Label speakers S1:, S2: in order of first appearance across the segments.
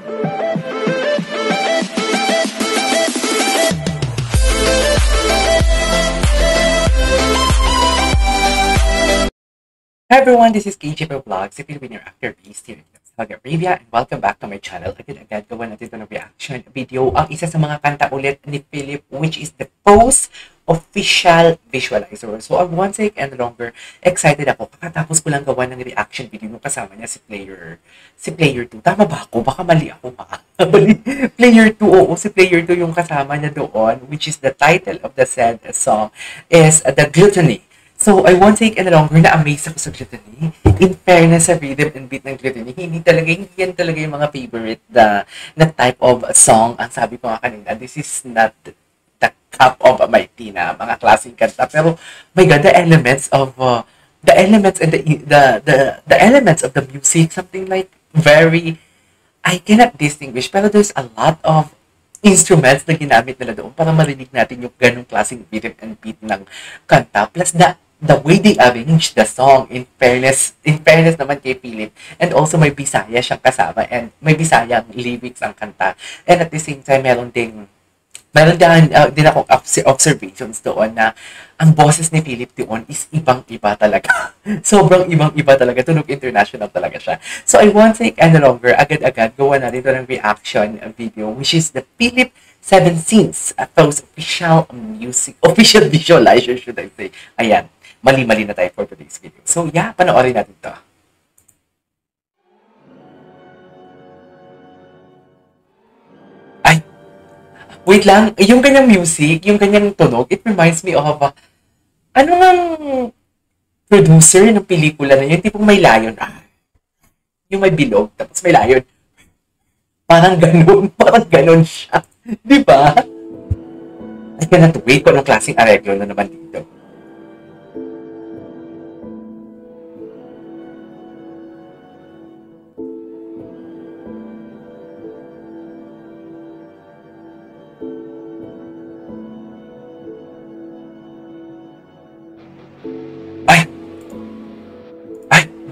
S1: Hi everyone, this is KJP Vlogs, a Filipino actor based here in Saudi Arabia, and welcome back to my channel. Agad-agad gawa natin ito ng reaction video. Ang isa sa mga kanta ulit ni Philip, which is the Pose official visualizer. So once and longer, excited ako. Kakatapos ko lang gawa ng reaction video nung kasama niya si Player 2. Tama ba ako? Baka mali ako ha. Player 2, oo, si Player 2 yung kasama niya doon, which is the title of the said song is The Gluttony. So, I won't take any longer, na-amaze ako sa Gluttony. In fairness sa rhythm and beat ng Gluttony, hindi yan talaga yung mga favorite na type of song. Ang sabi ko nga kanina, this is not the cup of my tea na mga klaseng kanta. Pero, my God, the elements and the elements of the music, something like very, I cannot distinguish, pero there's a lot of instruments na ginamit nila doon para marinig natin yung ganong klaseng rhythm and beat ng kanta. Plus, the way they arranged the song, in fairness naman kay Philip, and also may Bisaya siyang kasama, and may Bisayang lyrics ang kanta. And at the same time, meron din akong observations doon na ang boses ni Philip doon is ibang-iba talaga. Sobrang ibang-iba talaga. Tunog international talaga siya. So I won't take any longer. Agad-agad, gawa na dito ng reaction video, which is the Philip 7 Scenes, those official visualizer, should I say. Ayan. Mali-mali na tayo for today's video. So yeah, panoorin natin to. Ay! Wait lang, yung kanyang music, yung kanyang tunog, it reminds me of, ano ngang producer ng pelikula na yun, tipong may lion. Yung may bilog, tapos may lion. Parang ganun siya. Di ba? I cannot wait kung anong klaseng areglo na naman dito.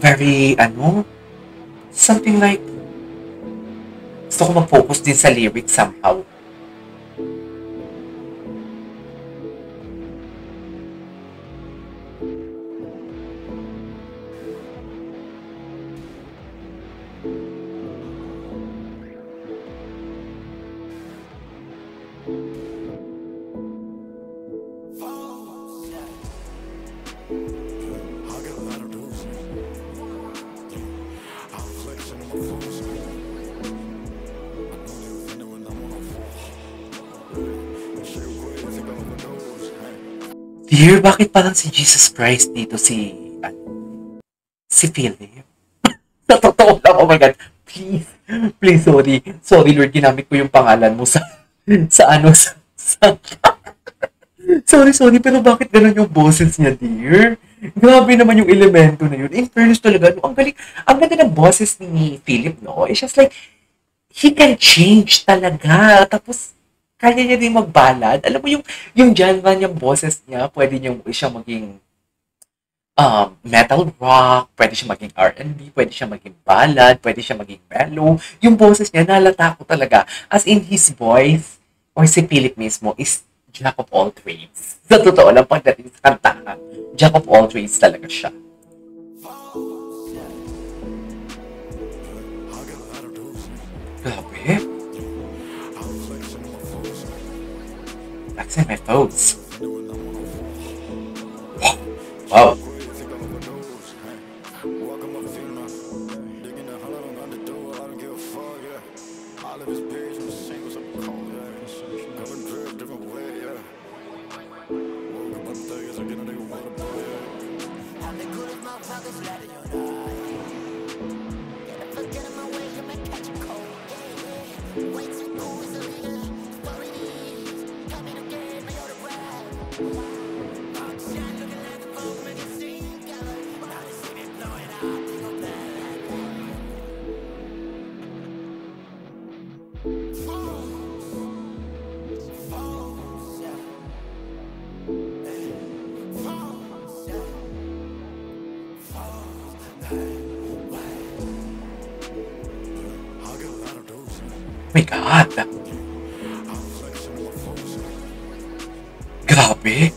S1: Very, something like, gusto ko mag-focus din sa lyrics somehow. Dear, bakit parang si Jesus Christ dito si Philip? Sa totoo lang, oh my God. Please, sorry Lord, ginamit ko yung pangalan mo sa sorry, pero bakit ganun yung boses niya, dear? Grabe naman yung elemento na yun. In fairness talaga, no, ang ganda ng boses ni Philip, no? It's just like, he can change talaga. Tapos, kaya niya din magbalad. Alam mo yung genre niyang boses niya, pwede siya maging metal rock, pwede siya maging R&B, pwede siya maging ballad, pwede siya maging mellow. Yung boses niya, nalata ko talaga. As in his voice, or si Philip mismo, is jack of all trades. Sa totoo lang, pagdating sa kantahan, jack of all trades talaga siya. Grabe. That's in my phones. Wow. my God! Grabe!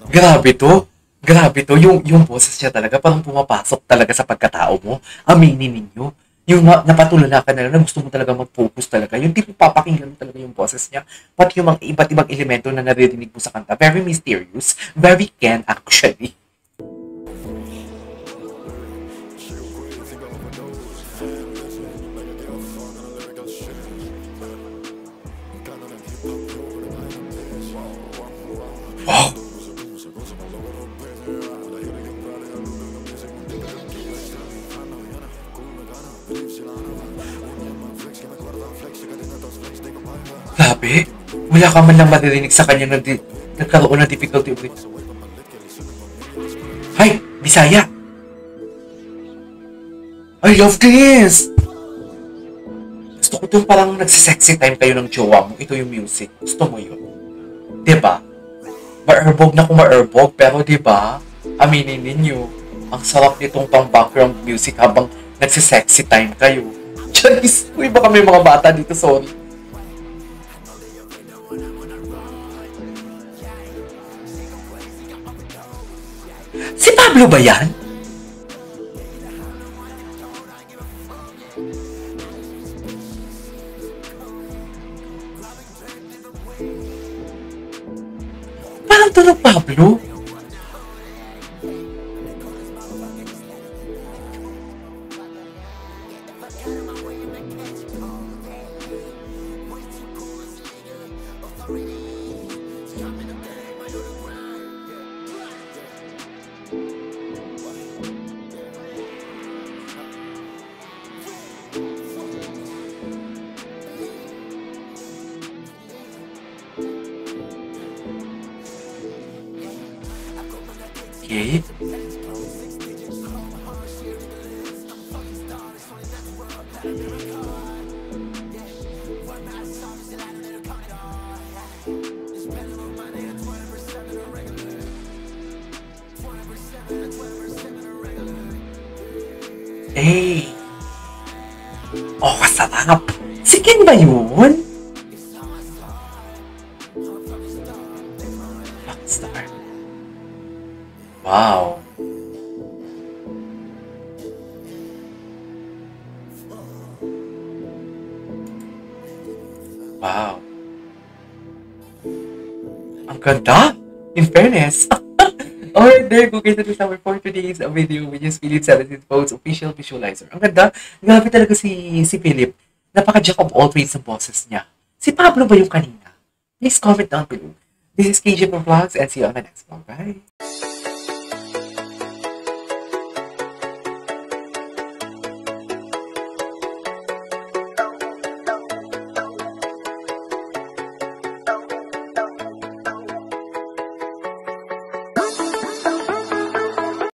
S1: Grabe to! Grabe to! Yung boses niya talaga parang pumapasok talaga sa pagkatao mo. Aminin ninyo. Yung napatulala ka na lang na gusto mo talaga mag-focus talaga. Yung tipo papakinggan mo talaga yung boses niya. Pati yung mga iba't ibang elemento na naririnig mo sa kanta. Very mysterious. Very Ken actually. Wow! Grabe! Wala ka man lang maririnig sa kanya na nagkaroon ng difficulty with. Hi! Bisaya! I love this! Gusto ko itong parang nagsisexy time kayo ng jowa mo. Ito yung music. Gusto mo yun? Diba? Ma-erbog na kung ma-erbog, pero diba? Aminin ninyo, ang sarap nitong pang background music habang nagsisexy time kayo. Charis! Uy, baka may mga bata dito, sorry. Si Pablo ba yan? Parang tunog Pablo. Okay. Eh. Oh, kasarap. Si Ken ba yun? Rockstar. Wow. Wow. Ang ganda. In fairness. Alright, there go guys. That is our for today's video, which is Philip 17 Phones official visualizer. Ang ganda. Grabe talaga si Philip. Napaka-jack of all trades ng boses niya. Si Pablo ba yung kanina? Please comment down below. This is KJ Vlogs and see you on my next vlog. Bye!